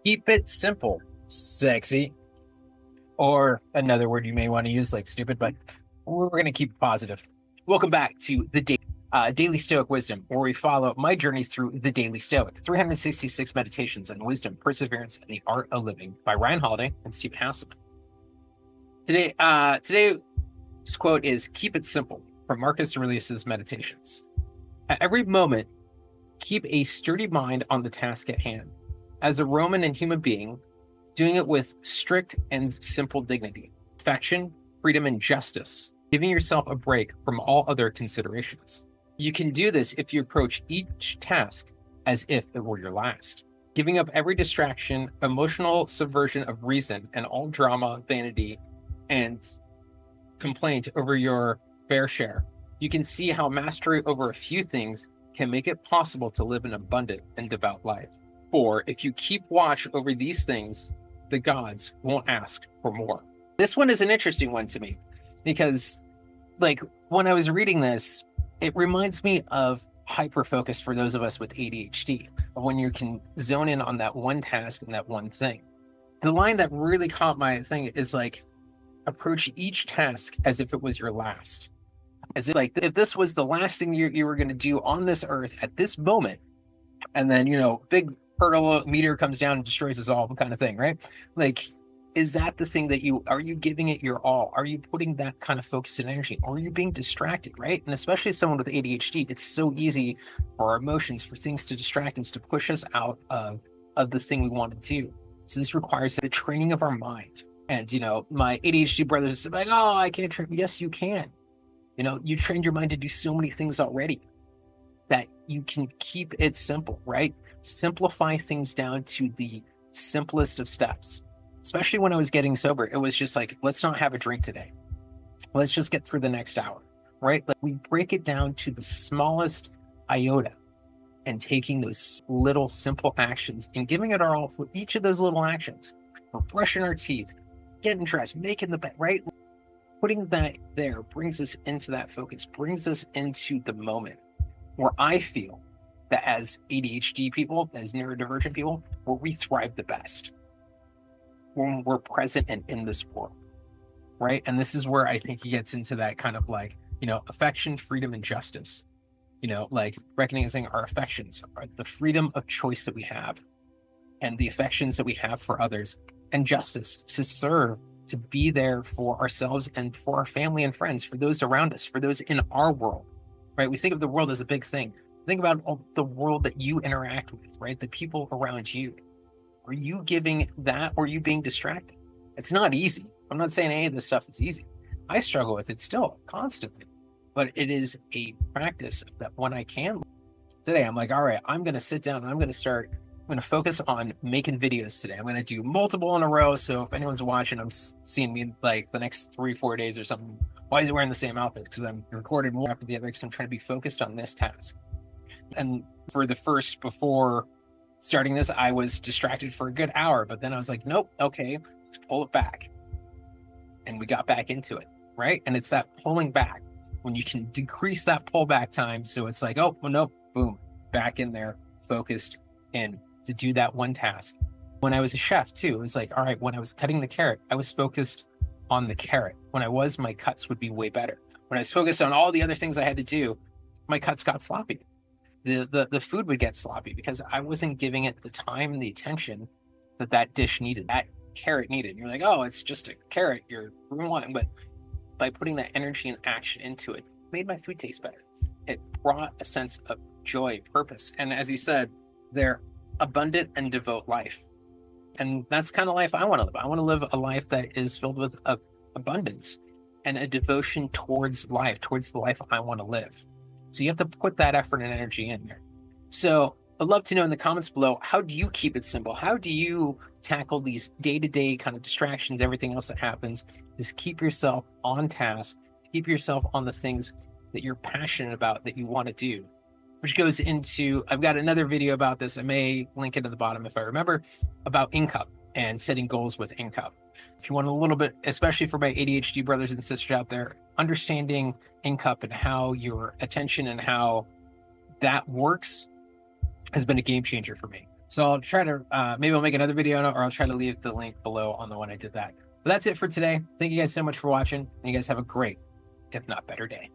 Keep it simple, sexy. Or another word you may want to use, like stupid, but we're going to keep it positive. Welcome back to the Daily Stoic Wisdom, where we follow my journey through the Daily Stoic, 366 meditations on wisdom, perseverance, and the art of living by Ryan Holiday and Steve Hasselman. Today's quote is "Keep it simple" from Marcus Aurelius' Meditations. At every moment, keep a sturdy mind on the task at hand. As a Roman and human being, doing it with strict and simple dignity, affection, freedom, and justice, giving yourself a break from all other considerations. You can do this if you approach each task as if it were your last, giving up every distraction, emotional subversion of reason, and all drama, vanity, and complaint over your fair share. You can see how mastery over a few things can make it possible to live an abundant and devout life. For if you keep watch over these things, the gods won't ask for more. This one is an interesting one to me because, like, when I was reading this, it reminds me of hyper-focus for those of us with ADHD, when you can zone in on that one task and that one thing. The line that really caught my thing is like, approach each task as if it was your last. As if, like, if this was the last thing you were going to do on this earth at this moment, and then, big hurdle meteor comes down and destroys us all, kind of thing, right? Like, is that the thing that are you giving it your all? Are you putting that kind of focus and energy? Or are you being distracted, right? And especially someone with ADHD, it's so easy for our emotions, for things to distract us, to push us out of the thing we want to do. So this requires the training of our mind. And, my ADHD brothers are like, oh, I can't train. Yes, you can. You trained your mind to do so many things already that you can keep it simple, right? Simplify things down to the simplest of steps. Especially when I was getting sober, it was just like, let's not have a drink today. Let's just get through the next hour, right? Like, we break it down to the smallest iota and taking those little simple actions and giving it our all for each of those little actions. We're brushing our teeth, getting dressed, making the bed, right? Putting that there brings us into that focus, brings us into the moment where I feel that as ADHD people, as neurodivergent people, where we thrive the best, when we're present and in this world, right? And this is where I think he gets into that kind of like, affection, freedom, and justice, like recognizing our affections, the freedom of choice that we have, and the affections that we have for others, and justice to serve, to be there for ourselves and for our family and friends, for those around us, for those in our world, right? We think of the world as a big thing. Think about the world that you interact with, right? The people around you. Are you giving that, or are you being distracted? It's not easy. I'm not saying any of this stuff is easy. I struggle with it still, constantly. But it is a practice that when I can. Today, I'm like, all right, I'm going to sit down and I'm going to focus on making videos today. I'm going to do multiple in a row. So if anyone's watching, I'm seeing me like the next 3-4 days or something. Why is he wearing the same outfit? Because I'm recorded one after the other because I'm trying to be focused on this task. And before starting this, I was distracted for a good hour, but then I was like, nope, okay, let's pull it back. And we got back into it, right? And it's that pulling back when you can decrease that pullback time. So it's like, oh, well, nope, boom, back in there, focused in to do that one task. When I was a chef too, it was like, all right, when I was cutting the carrot, I was focused on the carrot. My cuts would be way better. When I was focused on all the other things I had to do, my cuts got sloppy. The food would get sloppy because I wasn't giving it the time and the attention that dish needed, that carrot needed. And you're like, oh, it's just a carrot, you're one. But by putting that energy and action into it, it made my food taste better. It brought a sense of joy, purpose. And as he said, they're abundant and devout life. And that's kind of life I want to live. I want to live a life that is filled with abundance and a devotion towards life, towards the life I want to live. So you have to put that effort and energy in there. So I'd love to know in the comments below, how do you keep it simple? How do you tackle these day-to-day kind of distractions, everything else that happens? Just keep yourself on task, keep yourself on the things that you're passionate about, that you want to do, which goes into, I've got another video about this. I may link it at the bottom if I remember, about income and setting goals with income. If you want a little bit, especially for my ADHD brothers and sisters out there, understanding income and how your attention and how that works has been a game changer for me. So I'll try to, maybe I'll make another video on it, or I'll try to leave the link below on the one I did that. But that's it for today. Thank you guys so much for watching, and you guys have a great, if not better, day.